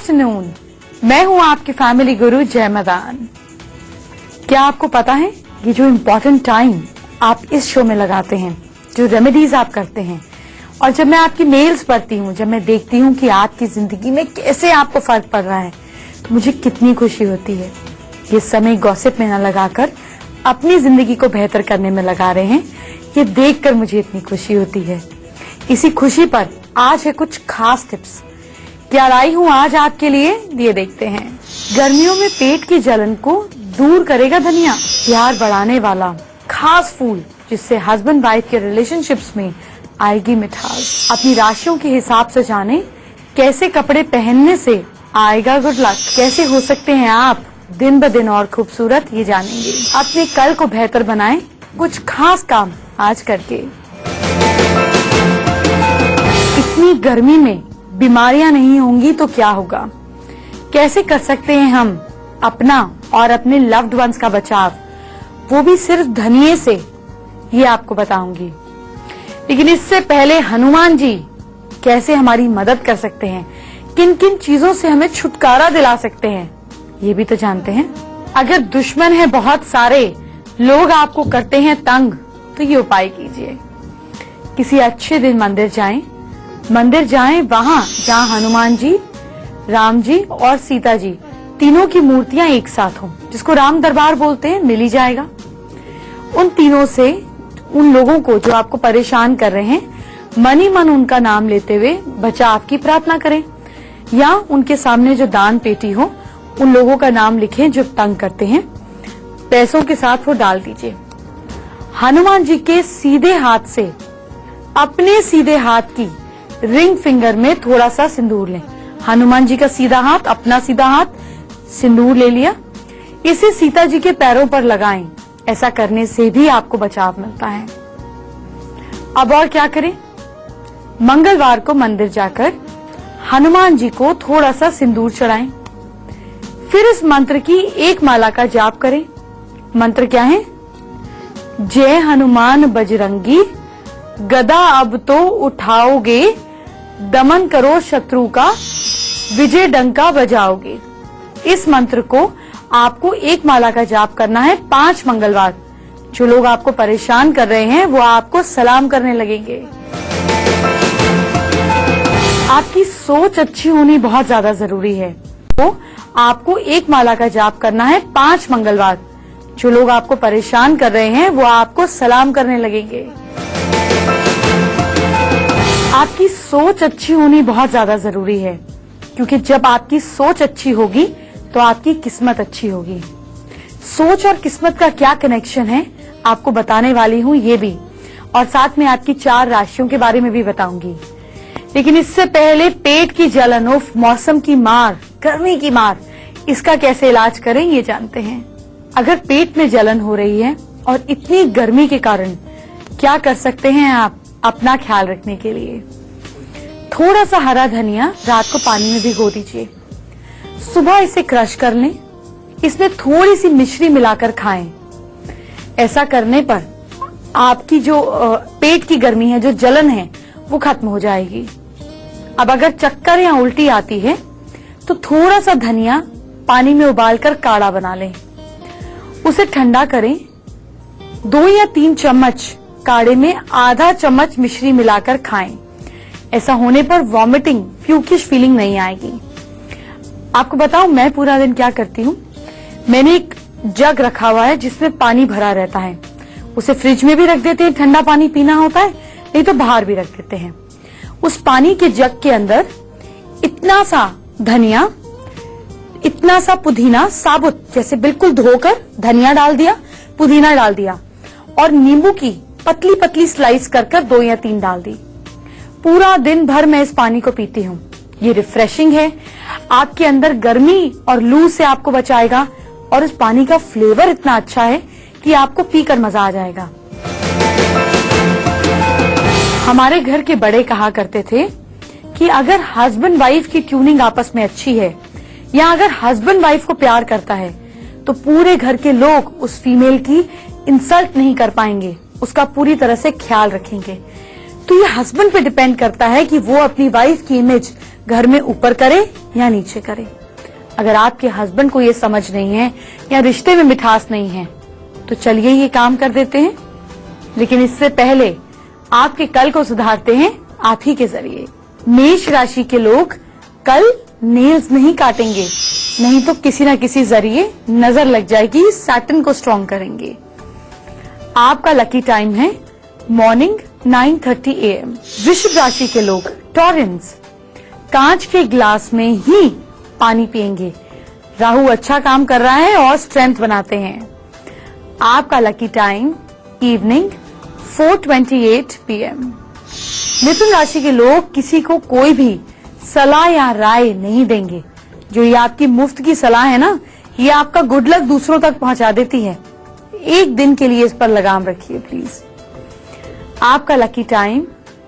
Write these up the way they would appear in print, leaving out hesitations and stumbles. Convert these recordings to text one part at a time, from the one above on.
Afternoon, मैं हूं आपकी फैमिली गुरु जय मदान। क्या आपको पता है ये जो इम्पोर्टेंट टाइम आप इस शो में लगाते हैं, जो रेमेडीज आप करते हैं, और जब मैं आपकी मेल्स पढ़ती हूँ, जब मैं देखती हूँ कि आपकी जिंदगी में कैसे आपको फर्क पड़ रहा है, तो मुझे कितनी खुशी होती है। ये समय गॉसिप में न लगाकर अपनी जिंदगी को बेहतर करने में लगा रहे हैं, ये देखकर मुझे इतनी खुशी होती है। इसी खुशी पर आज है कुछ खास टिप्स। क्या लाई हूँ आज आपके लिए, ये देखते हैं। गर्मियों में पेट की जलन को दूर करेगा धनिया, प्यार बढ़ाने वाला खास फूल जिससे हस्बैंड वाइफ के रिलेशनशिप्स में आएगी मिठास। अपनी राशियों के हिसाब से जाने कैसे कपड़े पहनने से आएगा गुड लक। कैसे हो सकते हैं आप दिन ब दिन और खूबसूरत, ये जानेंगे। अपने कल को बेहतर बनाएं कुछ खास काम आज करके। इतनी गर्मी में बीमारियां नहीं होंगी तो क्या होगा? कैसे कर सकते हैं हम अपना और अपने लव्ड वंस का बचाव, वो भी सिर्फ धनिये से, ये आपको बताऊंगी। लेकिन इससे पहले हनुमान जी कैसे हमारी मदद कर सकते हैं, किन किन चीजों से हमें छुटकारा दिला सकते हैं, ये भी तो जानते हैं। अगर दुश्मन है बहुत सारे, लोग आपको करते हैं तंग, तो ये उपाय कीजिए। किसी अच्छे दिन मंदिर जाएं वहां जहां हनुमान जी, राम जी और सीता जी तीनों की मूर्तियां एक साथ हों, जिसको राम दरबार बोलते हैं, मिल ही जाएगा। उन तीनों से उन लोगों को जो आपको परेशान कर रहे हैं, मन ही मन उनका नाम लेते हुए बचाव की प्रार्थना करें, या उनके सामने जो दान पेटी हो उन लोगों का नाम लिखें जो तंग करते हैं, पैसों के साथ वो डाल दीजिए। हनुमान जी के सीधे हाथ से अपने सीधे हाथ की रिंग फिंगर में थोड़ा सा सिंदूर लें। हनुमान जी का सीधा हाथ, अपना सीधा हाथ, सिंदूर ले लिया, इसे सीता जी के पैरों पर लगाएं। ऐसा करने से भी आपको बचाव मिलता है। अब और क्या करें? मंगलवार को मंदिर जाकर हनुमान जी को थोड़ा सा सिंदूर चढ़ाएं। फिर इस मंत्र की एक माला का जाप करें। मंत्र क्या है? जय हनुमान बजरंगी, गदा अब तो उठाओगे, दमन करो शत्रु का, विजय डंका बजाओगे। इस मंत्र को आपको एक माला का जाप करना है 5 मंगलवार। जो लोग आपको परेशान कर रहे हैं वो आपको सलाम करने लगेंगे। आपकी सोच अच्छी होनी बहुत ज्यादा जरूरी है। तो आपको एक माला का जाप करना है 5 मंगलवार। जो लोग आपको परेशान कर रहे हैं वो आपको सलाम करने लगेंगे। आपकी सोच अच्छी होनी बहुत ज्यादा जरूरी है, क्योंकि जब आपकी सोच अच्छी होगी तो आपकी किस्मत अच्छी होगी। सोच और किस्मत का क्या कनेक्शन है आपको बताने वाली हूँ ये भी, और साथ में आपकी 4 राशियों के बारे में भी बताऊंगी। लेकिन इससे पहले पेट की जलन, उफ, मौसम की मार, गर्मी की मार, इसका कैसे इलाज करें ये जानते हैं। अगर पेट में जलन हो रही है और इतनी गर्मी के कारण, क्या कर सकते हैं आप अपना ख्याल रखने के लिए? थोड़ा सा हरा धनिया रात को पानी में भिगो दीजिए, सुबह इसे क्रश कर लें, इसमें थोड़ी सी मिश्री मिलाकर खाएं। ऐसा करने पर आपकी जो पेट की गर्मी है, जो जलन है, वो खत्म हो जाएगी। अब अगर चक्कर या उल्टी आती है तो थोड़ा सा धनिया पानी में उबालकर काढ़ा बना लें, उसे ठंडा करें। 2 या 3 चम्मच काढ़े में आधा चम्मच मिश्री मिलाकर खाएं। ऐसा होने पर वॉमिटिंग, प्यूकिश फीलिंग नहीं आएगी। आपको बताऊं मैं पूरा दिन क्या करती हूँ। मैंने एक जग रखा हुआ है जिसमें पानी भरा रहता है, उसे फ्रिज में भी रख देते हैं, ठंडा पानी पीना होता है, नहीं तो बाहर भी रख देते हैं। उस पानी के जग के अंदर इतना सा धनिया, इतना सा पुदीना साबुत, जैसे बिल्कुल धोकर धनिया डाल दिया, पुदीना डाल दिया, और नींबू की पतली पतली स्लाइस कर 2 या 3 डाल दी। पूरा दिन भर मैं इस पानी को पीती हूँ। ये रिफ्रेशिंग है, आपके अंदर गर्मी और लू से आपको बचाएगा, और इस पानी का फ्लेवर इतना अच्छा है कि आपको पीकर मजा आ जाएगा। हमारे घर के बड़े कहा करते थे कि अगर हस्बैंड वाइफ की ट्यूनिंग आपस में अच्छी है, या अगर हस्बैंड वाइफ को प्यार करता है, तो पूरे घर के लोग उस फीमेल की इंसल्ट नहीं कर पाएंगे, उसका पूरी तरह से ख्याल रखेंगे। तो ये हस्बैंड पे डिपेंड करता है कि वो अपनी वाइफ की इमेज घर में ऊपर करे या नीचे करे। अगर आपके हस्बैंड को ये समझ नहीं है या रिश्ते में मिठास नहीं है तो चलिए ये काम कर देते हैं, लेकिन इससे पहले आपके कल को सुधारते हैं आप ही के जरिए। मेष राशि के लोग कल नेल्स नहीं काटेंगे, नहीं तो किसी न किसी जरिए नजर लग जाएगी, सैटर्न को स्ट्रॉन्ग करेंगे। आपका लकी टाइम है मॉर्निंग 9:30 AM। वृषभ राशि के लोग टॉरेंस, कांच के ग्लास में ही पानी पिएंगे। राहु अच्छा काम कर रहा है और स्ट्रेंथ बनाते हैं। आपका लकी टाइम इवनिंग 4:28 PM। मिथुन राशि के लोग किसी को कोई भी सलाह या राय नहीं देंगे। जो ये आपकी मुफ्त की सलाह है ना, ये आपका गुड लक दूसरों तक पहुंचा देती है। एक दिन के लिए इस पर लगाम रखिए प्लीज। आपका लकी टाइम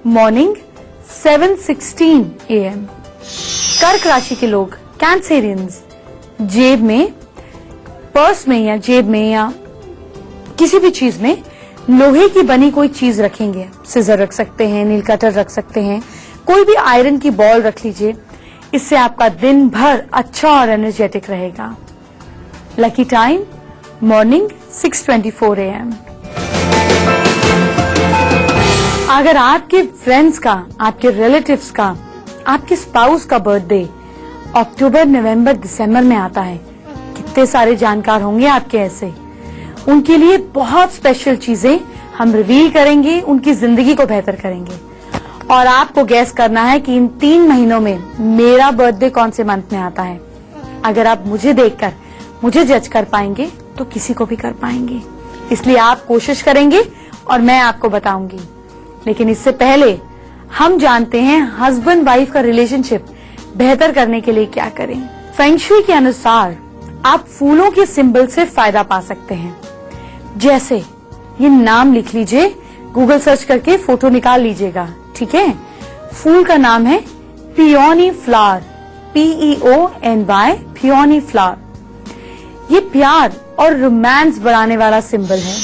मॉर्निंग 7:16 AM। कर्क राशि के लोग कैंसेरियंस, जेब में, पर्स में या जेब में या किसी भी चीज में लोहे की बनी कोई चीज रखेंगे। सिजर रख सकते हैं, नील कटर रख सकते हैं, कोई भी आयरन की बॉल रख लीजिए। इससे आपका दिन भर अच्छा और एनर्जेटिक रहेगा। Lucky time morning 6:24 AM। अगर आपके फ्रेंड्स का, आपके रिलेटिव्स का, आपके स्पाउस का बर्थडे अक्टूबर, नवंबर, दिसंबर में आता है, कितने सारे जानकार होंगे आपके ऐसे। उनके लिए बहुत स्पेशल चीजें हम रिवील करेंगे, उनकी जिंदगी को बेहतर करेंगे। और आपको गैस करना है कि इन 3 महीनों में मेरा बर्थडे कौन से मंथ में आता है। अगर आप मुझे देखकर मुझे जज कर पाएंगे तो किसी को भी कर पाएंगे। इसलिए आप कोशिश करेंगे और मैं आपको बताऊंगी। लेकिन इससे पहले हम जानते हैं हस्बैंड वाइफ का रिलेशनशिप बेहतर करने के लिए क्या करें। फेंग शुई के अनुसार आप फूलों के सिंबल से फायदा पा सकते हैं। जैसे ये नाम लिख लीजिए, गूगल सर्च करके फोटो निकाल लीजिएगा, ठीक है। फूल का नाम है peony flower, PEONY, peony flower. ये प्यार और रोमांस बढ़ाने वाला सिंबल है।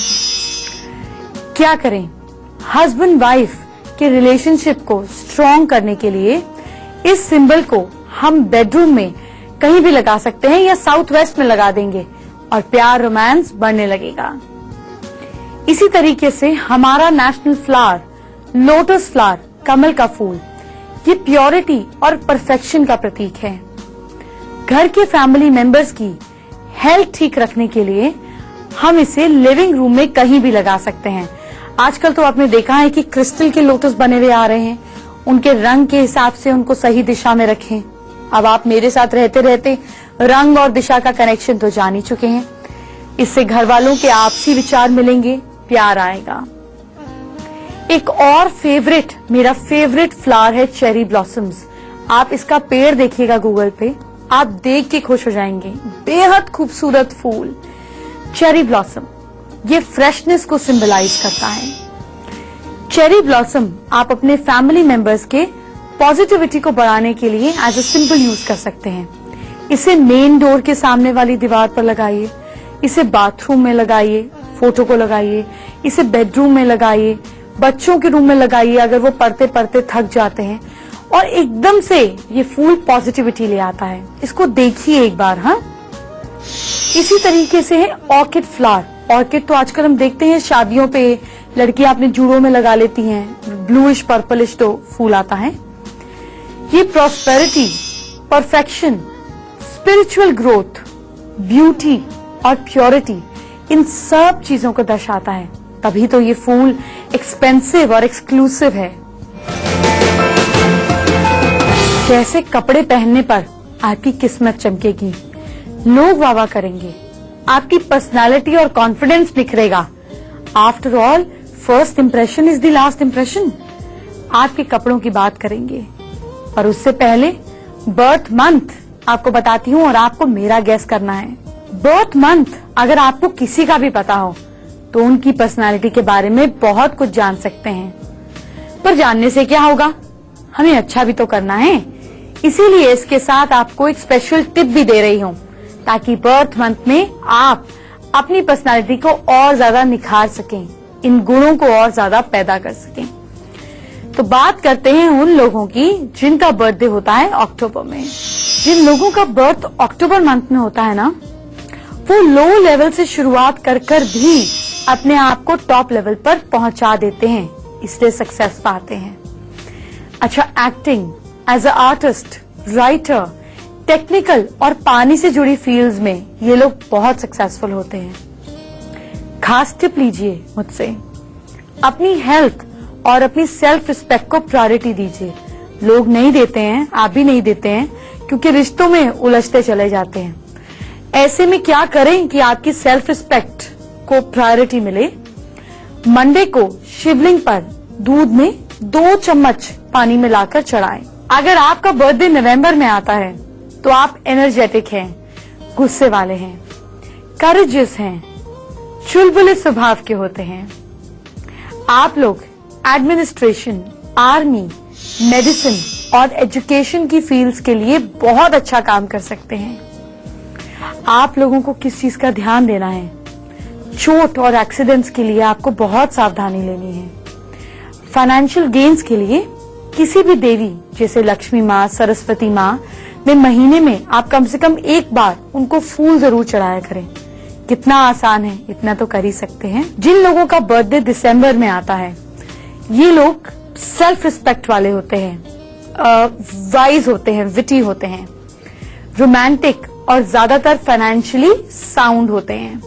क्या करें, हस्बैंड वाइफ के रिलेशनशिप को स्ट्रॉन्ग करने के लिए इस सिंबल को हम बेडरूम में कहीं भी लगा सकते हैं या साउथ वेस्ट में लगा देंगे और प्यार रोमांस बढ़ने लगेगा। इसी तरीके से हमारा नेशनल फ्लावर लोटस फ्लावर, कमल का फूल, ये प्योरिटी और परफेक्शन का प्रतीक है। घर के फैमिली मेंबर्स की हेल्थ ठीक रखने के लिए हम इसे लिविंग रूम में कहीं भी लगा सकते हैं। आजकल तो आपने देखा है कि क्रिस्टल के लोटस बने हुए आ रहे हैं, उनके रंग के हिसाब से उनको सही दिशा में रखें। अब आप मेरे साथ रहते रहते रंग और दिशा का कनेक्शन तो जान ही चुके हैं। इससे घर वालों के आपसी विचार मिलेंगे, प्यार आएगा। एक और मेरा फेवरेट फ्लावर है चेरी ब्लॉसम्स। आप इसका पेड़ देखिएगा गूगल पे, आप देख के खुश हो जाएंगे। बेहद खूबसूरत फूल चेरी ब्लॉसम, ये फ्रेशनेस को सिंबलाइज करता है। चेरी ब्लॉसम आप अपने फैमिली मेंबर्स के पॉजिटिविटी को बढ़ाने के लिए एज अ सिंबल यूज कर सकते हैं। इसे मेन डोर के सामने वाली दीवार पर लगाइए, इसे बाथरूम में लगाइए, फोटो को लगाइए, इसे बेडरूम में लगाइए, बच्चों के रूम में लगाइए अगर वो पढ़ते पढ़ते थक जाते हैं, और एकदम से ये फूल पॉजिटिविटी ले आता है। इसको देखिए एक बार। हाँ, इसी तरीके से है ऑर्किड फ्लावर। ऑर्किड तो आजकल हम देखते हैं शादियों पे लड़कियां अपने जूड़ों में लगा लेती हैं, ब्लूइश पर्पलिश तो फूल आता है। ये prosperity, perfection, spiritual growth, beauty और प्योरिटी, इन सब चीजों को दर्शाता है। तभी तो ये फूल एक्सपेंसिव और एक्सक्लूसिव है। कैसे कपड़े पहनने पर आपकी किस्मत चमकेगी, लोग वाह वाह करेंगे, आपकी पर्सनालिटी और कॉन्फिडेंस निखरेगा। After all first impression is the last impression. आपके कपड़ों की बात करेंगे, पर उससे पहले बर्थ मंथ आपको बताती हूँ और आपको मेरा गैस करना है। बर्थ मंथ अगर आपको किसी का भी पता हो तो उनकी पर्सनालिटी के बारे में बहुत कुछ जान सकते हैं। पर जानने से क्या होगा, हमें अच्छा भी तो करना है। इसीलिए इसके साथ आपको एक स्पेशल टिप भी दे रही हूँ, ताकि बर्थ मंथ में आप अपनी पर्सनालिटी को और ज्यादा निखार सकें, इन गुणों को और ज्यादा पैदा कर सकें। तो बात करते हैं उन लोगों की जिनका बर्थडे होता है अक्टूबर में। जिन लोगों का बर्थ अक्टूबर मंथ में होता है ना, वो लो लेवल से शुरुआत कर भी अपने आप को टॉप लेवल पर पहुंचा देते हैं, इसलिए सक्सेस पाते हैं। अच्छा, acting, as a artist, writer, technical और पानी से जुड़ी फील्ड्स में ये लोग बहुत सक्सेसफुल होते हैं। खास टिप लीजिए मुझसे, अपनी हेल्थ और अपनी सेल्फ रिस्पेक्ट को प्रायोरिटी दीजिए। लोग नहीं देते हैं, आप भी नहीं देते हैं, क्योंकि रिश्तों में उलझते चले जाते हैं। ऐसे में क्या करें कि आपकी सेल्फ रिस्पेक्ट को प्रायोरिटी मिले? मंडे को शिवलिंग पर दूध में 2 चम्मच पानी मिलाकर चढ़ाएं। अगर आपका बर्थडे नवंबर में आता है तो आप एनर्जेटिक हैं, गुस्से वाले हैं, करेजियस हैं, चुलबुले स्वभाव के होते हैं। आप लोग एडमिनिस्ट्रेशन, आर्मी, मेडिसिन और एजुकेशन की फील्ड्स के लिए बहुत अच्छा काम कर सकते हैं। आप लोगों को किस चीज का ध्यान देना है? चोट और एक्सीडेंट्स के लिए आपको बहुत सावधानी लेनी है। फाइनेंशियल गेन्स के लिए किसी भी देवी जैसे लक्ष्मी माँ, सरस्वती माँ में महीने में आप कम से कम एक बार उनको फूल जरूर चढ़ाया करें। कितना आसान है, इतना तो कर ही सकते हैं। जिन लोगों का बर्थडे दिसंबर में आता है, ये लोग सेल्फ रिस्पेक्ट वाले होते हैं, वाइज होते हैं, विटी होते हैं, रोमांटिक और ज्यादातर फाइनेंशियली साउंड होते हैं।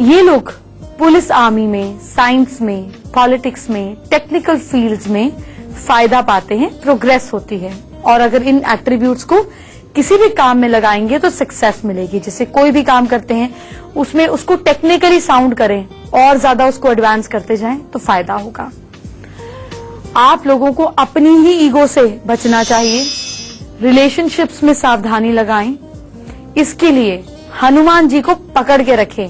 ये लोग पुलिस, आर्मी में, साइंस में, पॉलिटिक्स में, टेक्निकल फील्ड्स में फायदा पाते हैं, प्रोग्रेस होती है। और अगर इन एट्रीब्यूट्स को किसी भी काम में लगाएंगे तो सक्सेस मिलेगी। जैसे कोई भी काम करते हैं उसमें उसको टेक्निकली साउंड करें और ज्यादा उसको एडवांस करते जाएं तो फायदा होगा। आप लोगों को अपनी ही ईगो से बचना चाहिए। रिलेशनशिप्स में सावधानी लगाएं। इसके लिए हनुमान जी को पकड़ के रखें।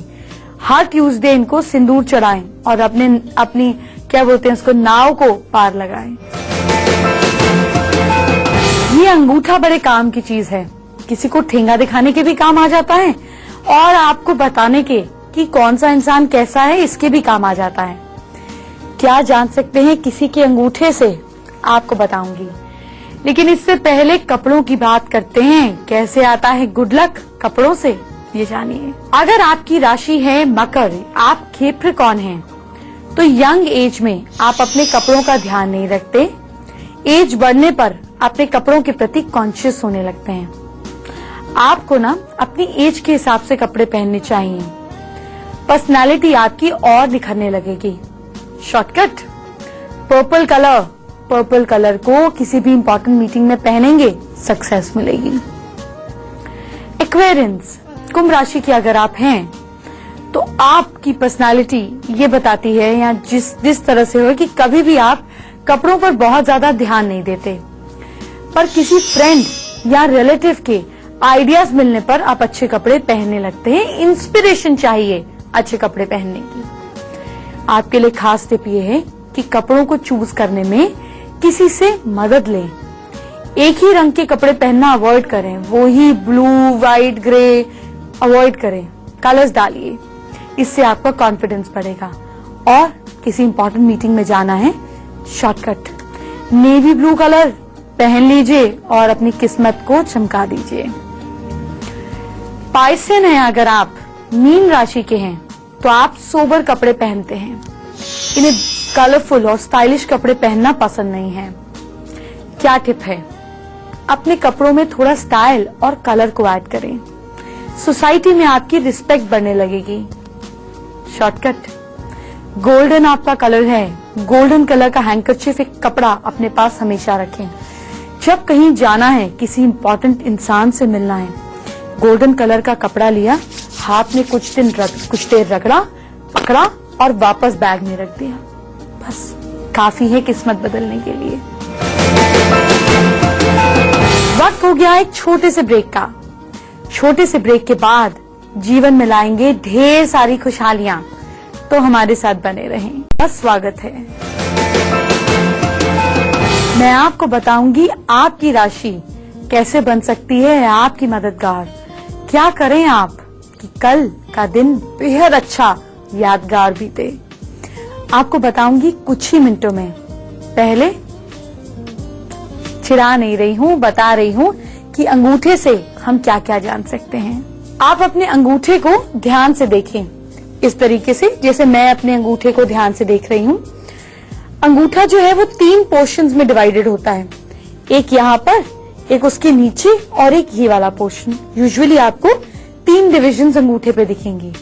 हर ट्यूसडे इनको सिंदूर चढ़ाएं और अपनी क्या बोलते हैं उसको, नाव को पार लगाएं। ये अंगूठा बड़े काम की चीज है। किसी को ठेंगा दिखाने के भी काम आ जाता है और आपको बताने के कि कौन सा इंसान कैसा है इसके भी काम आ जाता है। क्या जान सकते हैं किसी के अंगूठे से? आपको बताऊंगी, लेकिन इससे पहले कपड़ों की बात करते हैं। कैसे आता है गुड लक कपड़ों से, ये जानिए। अगर आपकी राशि है मकर, आप कैप्रिकॉर्न हैं, तो यंग एज में आप अपने कपड़ों का ध्यान नहीं रखते। एज बढ़ने पर अपने कपड़ों के प्रति कॉन्शियस होने लगते हैं। आपको ना अपनी एज के हिसाब से कपड़े पहनने चाहिए। पर्सनालिटी आपकी और निखरने लगेगी। शॉर्टकट, पर्पल कलर को किसी भी इंपॉर्टेंट मीटिंग में पहनेंगे, सक्सेस मिलेगी। एक्वेरियंस, कुंभ राशि की अगर आप हैं तो आपकी पर्सनालिटी ये बताती है या जिस तरह से हो कि कभी भी आप कपड़ों पर बहुत ज्यादा ध्यान नहीं देते, पर किसी फ्रेंड या रिलेटिव के आइडियाज मिलने पर आप अच्छे कपड़े पहनने लगते हैं। इंस्पिरेशन चाहिए अच्छे कपड़े पहनने की। आपके लिए खास टिप ये है कि कपड़ों को चूज करने में किसी से मदद लें। एक ही रंग के कपड़े पहनना अवॉइड करें। वो ही ब्लू, व्हाइट, ग्रे अवॉइड करें। कलर्स डालिए, इससे आपका कॉन्फिडेंस बढ़ेगा। और किसी इंपॉर्टेंट मीटिंग में जाना है, शॉर्टकट नेवी ब्लू कलर पहन लीजिए और अपनी किस्मत को चमका दीजिए। पाइसेन है अगर आप, मीन राशि के हैं, तो आप सोबर कपड़े पहनते हैं। इन्हें कलरफुल और स्टाइलिश कपड़े पहनना पसंद नहीं है। क्या टिप है? अपने कपड़ों में थोड़ा स्टाइल और कलर को ऐड करें। सोसाइटी में आपकी रिस्पेक्ट बढ़ने लगेगी। शॉर्टकट, गोल्डन आपका कलर है। गोल्डन कलर का हैंकरचीफ, एक कपड़ा अपने पास हमेशा रखें। जब कहीं जाना है, किसी इंपॉर्टेंट इंसान से मिलना है, गोल्डन कलर का कपड़ा लिया, हाथ में कुछ देर रगड़ा, पकड़ा और वापस बैग में रख दिया। बस काफी है किस्मत बदलने के लिए। वक्त हो गया एक छोटे से ब्रेक का। छोटे से ब्रेक के बाद जीवन में लाएंगे ढेर सारी खुशहालियां, तो हमारे साथ बने रहें। बस स्वागत है। मैं आपको बताऊंगी आपकी राशि कैसे बन सकती है आपकी मददगार। क्या करें आप कि कल का दिन बेहद अच्छा यादगार बीते। आपको बताऊंगी कुछ ही मिनटों में। पहले चिढ़ा नहीं रही हूँ, बता रही हूँ कि अंगूठे से हम क्या क्या जान सकते हैं। आप अपने अंगूठे को ध्यान से देखें, इस तरीके से जैसे मैं अपने अंगूठे को ध्यान से देख रही हूँ। अंगूठा जो है वो 3 पोर्शंस में डिवाइडेड होता है, एक यहाँ पर, एक उसके नीचे और एक ये वाला पोर्शन। यूजुअली आपको 3 डिविजन्स अंगूठे पे दिखेंगी।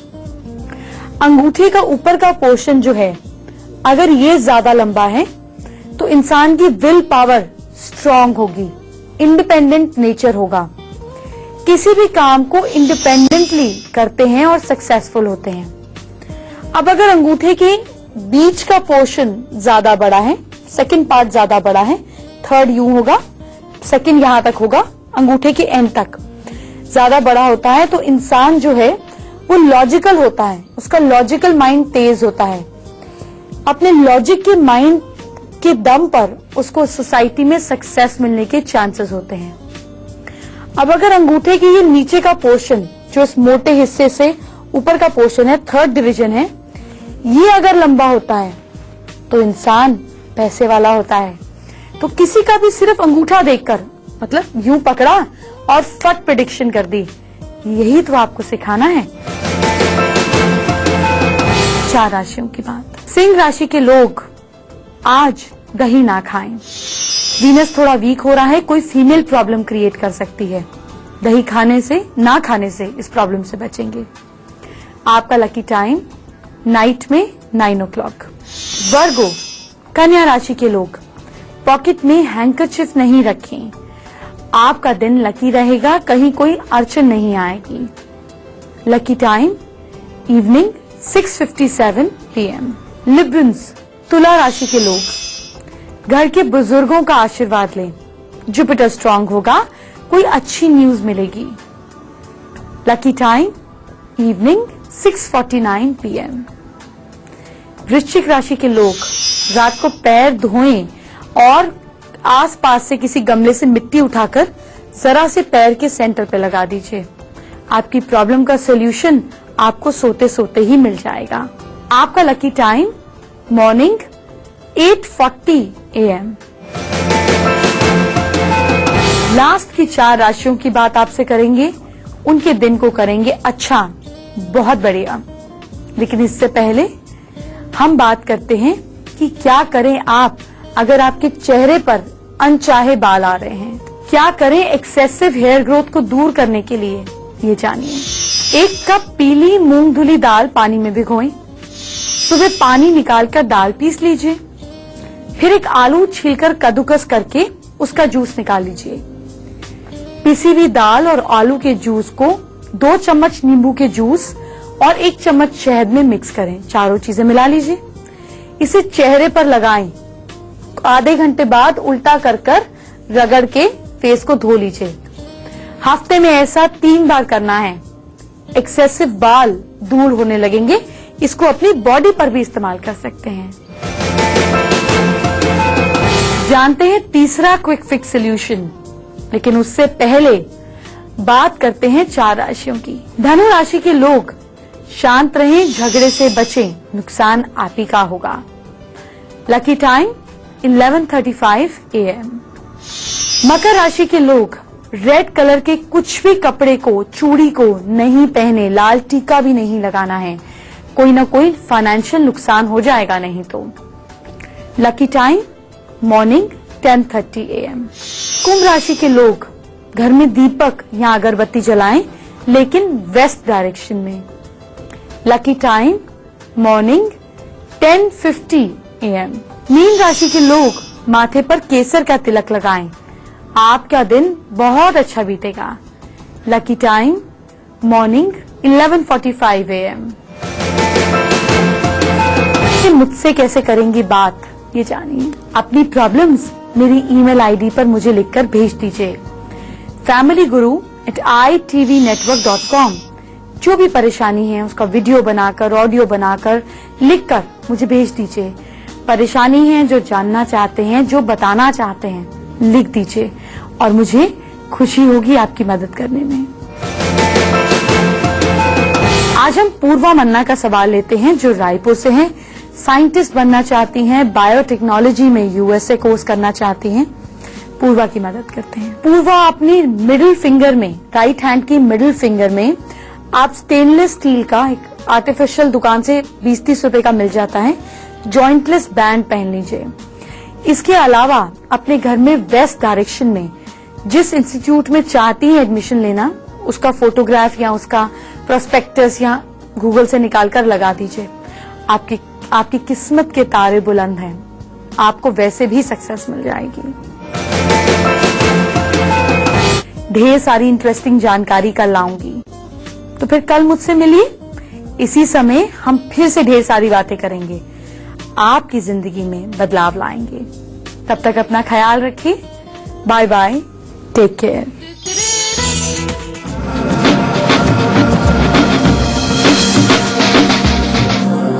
अंगूठे का ऊपर का पोर्शन जो है, अगर ये ज्यादा लंबा है तो इंसान की विल पावर स्ट्रांग होगी, इंडिपेंडेंट नेचर होगा, किसी भी काम को इंडिपेंडेंटली करते हैं और सक्सेसफुल होते हैं। अब अगर अंगूठे के बीच का पोर्शन ज्यादा बड़ा है, सेकंड पार्ट ज्यादा बड़ा है, थर्ड यूं होगा, सेकंड यहां तक होगा, अंगूठे के एंड तक ज्यादा बड़ा होता है, तो इंसान जो है वो लॉजिकल होता है, उसका लॉजिकल माइंड तेज होता है। अपने लॉजिक के माइंड के दम पर उसको सोसाइटी में सक्सेस मिलने के चांसेस होते हैं। अब अगर अंगूठे के ये नीचे का पोर्शन, जो इस मोटे हिस्से से ऊपर का पोर्शन है, थर्ड डिवीजन है, ये अगर लंबा होता है तो इंसान पैसे वाला होता है। तो किसी का भी सिर्फ अंगूठा देखकर, मतलब यूं पकड़ा और फट प्रेडिक्शन कर दी, यही तो आपको सिखाना है। 4 राशियों की बात। सिंह राशि के लोग आज दही ना खाएं। वीनस थोड़ा वीक हो रहा है, कोई फीमेल प्रॉब्लम क्रिएट कर सकती है। दही खाने से, ना खाने से इस प्रॉब्लम से बचेंगे। आपका लकी टाइम नाइट में 9 o'clock। वर्गो कन्या राशि के लोग पॉकेट में हैंकरचिफ नहीं रखें, आपका दिन लकी रहेगा, कहीं कोई अड़चन नहीं आएगी। Lucky time evening 6:57 PM। Librans तुला राशि के लोग घर के बुजुर्गों का आशीर्वाद लें, जुपिटर स्ट्रांग होगा, कोई अच्छी न्यूज मिलेगी। Lucky time evening 6:49 PM। वृश्चिक राशि के लोग रात को पैर धोएं और आसपास से किसी गमले से मिट्टी उठाकर जरा से पैर के सेंटर पे लगा दीजिए। आपकी प्रॉब्लम का सॉल्यूशन आपको सोते सोते ही मिल जाएगा। आपका lucky time morning 8:40 AM। Last की 4 राशियों की बात आपसे करेंगे, उनके दिन को करेंगे अच्छा, बहुत बढ़िया। लेकिन इससे पहले हम बात करते हैं कि क्या करें आप अगर आपके चेहरे पर अनचाहे बाल आ रहे हैं। क्या करें एक्सेसिव हेयर ग्रोथ को दूर करने के लिए, ये जानिए। 1 कप पीली मूंग धुली दाल पानी में भिगोएं, सुबह पानी निकालकर दाल पीस लीजिए, फिर एक आलू छीलकर कद्दूकस करके उसका जूस निकाल लीजिए। पिसी हुई दाल और आलू के जूस को 2 चम्मच नींबू के जूस और 1 चम्मच शहद में मिक्स करें, चारों चीजें मिला लीजिए। इसे चेहरे पर लगाएं, आधे घंटे बाद उल्टा कर रगड़ के फेस को धो लीजिए। हफ्ते में ऐसा 3 बार करना है, एक्सेसिव बाल दूर होने लगेंगे। इसको अपनी बॉडी पर भी इस्तेमाल कर सकते हैं। जानते हैं तीसरा क्विक फिक्स सॉल्यूशन, लेकिन उससे पहले बात करते हैं 4 राशियों की। धनु राशि के लोग शांत रहें, झगड़े से बचें, नुकसान आप ही का होगा। Lucky time 11:35 AM। मकर राशि के लोग रेड कलर के कुछ भी कपड़े को, चूड़ी को नहीं पहने, लाल टीका भी नहीं लगाना है, कोई ना कोई फाइनेंशियल नुकसान हो जाएगा नहीं तो। Lucky time morning 10:30 AM। कुंभ राशि के लोग घर में दीपक या अगरबत्ती जलाएं, लेकिन वेस्ट डायरेक्शन में। Lucky time morning 10:50 AM। Mean राशि के लोग माथे पर केसर का तिलक लगाएं, आपका दिन बहुत अच्छा बीतेगा। Lucky time morning 11:45 AM। मुझसे कैसे करेंगी बात, ये जानिए। अपनी प्रॉब्लम्स मेरी ईमेल आईडी पर मुझे लिखकर भेज दीजिए, familyguru@itvnetwork.com। जो भी परेशानी है उसका वीडियो बनाकर, ऑडियो बनाकर, लिखकर मुझे भेज दीजिए। परेशानी है जो जानना चाहते हैं, जो बताना चाहते हैं, लिख दीजिए और मुझे खुशी होगी आपकी मदद करने में। आज हम पूर्वा मन्ना का सवाल लेते हैं, जो रायपुर से हैं। साइंटिस्ट बनना चाहती हैं, बायोटेक्नोलॉजी में यूएसए कोर्स करना चाहती हैं, पूर्वा की मदद करते हैं। पूर्वा अपनी मिडिल फिंगर में, राइट हैंड की मिडिल फिंगर में आप स्टेनलेस स्टील का एक आर्टिफिशियल दुकान से 20-30 रुपए का मिल जाता है, जॉइंटलेस बैंड पहन लीजिए। इसके अलावा अपने घर में वेस्ट डायरेक्शन में जिस इंस्टीट्यूट में चाहती हैं एडमिशन लेना, उसका फोटोग्राफ या उसका प्रोस्पेक्टस या गूगल से निकालकर लगा दीजिए। आपकी किस्मत के तारे बुलंद हैं, आपको वैसे भी सक्सेस मिल जाएगी। ढेर सारी इंटरेस्टिंग जानकारी कल लाऊंगी, तो फिर कल मुझसे मिलिए इसी समय। हम फिर से ढेर सारी बातें करेंगे, आपकी जिंदगी में बदलाव लाएंगे। तब तक अपना ख्याल रखिए। Bye bye, take care.